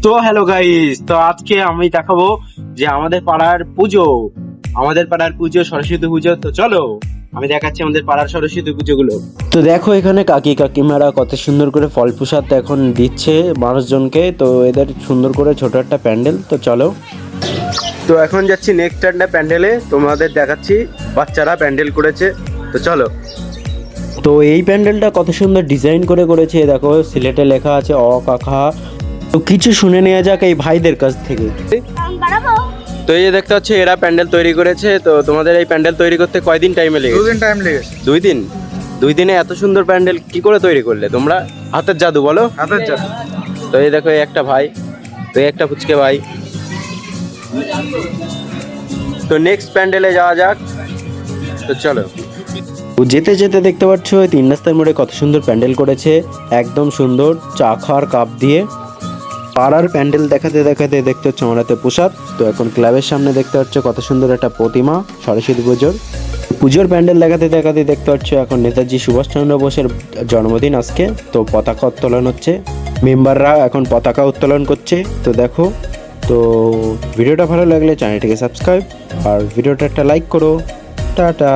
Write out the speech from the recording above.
তো hello guys, তো আজকে আমি দেখাবো যে আমাদের পাড়ার পুজো সরস্বতী পুজো। তো চলো আমি দেখাচ্ছি আমাদের পাড়ার সরস্বতী পুজোগুলো। তো দেখো এখানে কাকি কাকিমারা কত সুন্দর করে ফল প্রসাদ এখন দিচ্ছে মানুষজনকে। তো এদের সুন্দর করে ছোট একটা প্যান্ডেল। তো চলো, তো এখন যাচ্ছি নেক্সট একটা প্যান্ডেলে, তোমাদের দেখাচ্ছি বাচ্চারা প্যান্ডেল করেছে। তো চলো, তো এই প্যান্ডেলটা কত সুন্দর ডিজাইন করে করেছে, দেখো সিলেটে লেখা আছে অ কাখা। তো কিছু শুনে নেওয়া যাক এই ভাইদের কাছ থেকে। তো এই যে দেখতে হচ্ছে এরা প্যান্ডেল তৈরি করেছে। তো তোমাদের এই প্যান্ডেল তৈরি করতে কয়দিন টাইমে লেগেছে? 2 দিন টাইম লেগেছে। 2 দিন? 2 দিনে এত সুন্দর প্যান্ডেল কি করে তৈরি করলে তোমরা? হাতের জাদু বলো। হাতের জাদু। তো এই দেখো এই একটা ভাই, তো এই একটা ফুচকে ভাই। তো নেক্সট প্যান্ডেলে যাওয়া যাক। তো চলো, যেতে যেতে দেখতে পাচ্ছ ওই 3 রাস্তার মোড়ে কত সুন্দর প্যান্ডেল করেছে, একদম সুন্দর চা খাওয়ার কাপ দিয়ে। পাড়ার প্যান্ডেল দেখাতে দেখাতে দেখতে হচ্ছে আমার হাতে প্রসাদ। তো এখন ক্লাবের সামনে দেখতে হচ্ছে কত সুন্দর একটা প্রতিমা সরস্বতী পুজোর প্যান্ডেল দেখাতে দেখাতে দেখতে হচ্ছে এখন নেতাজি সুভাষচন্দ্র বোসের জন্মদিন আজকে। তো পতাকা উত্তোলন হচ্ছে, মেম্বাররা এখন পতাকা উত্তোলন করছে। তো দেখো, তো ভিডিওটা ভালো লাগলে চ্যানেলটিকে সাবস্ক্রাইব আর ভিডিওটা একটা লাইক করো। টাটা।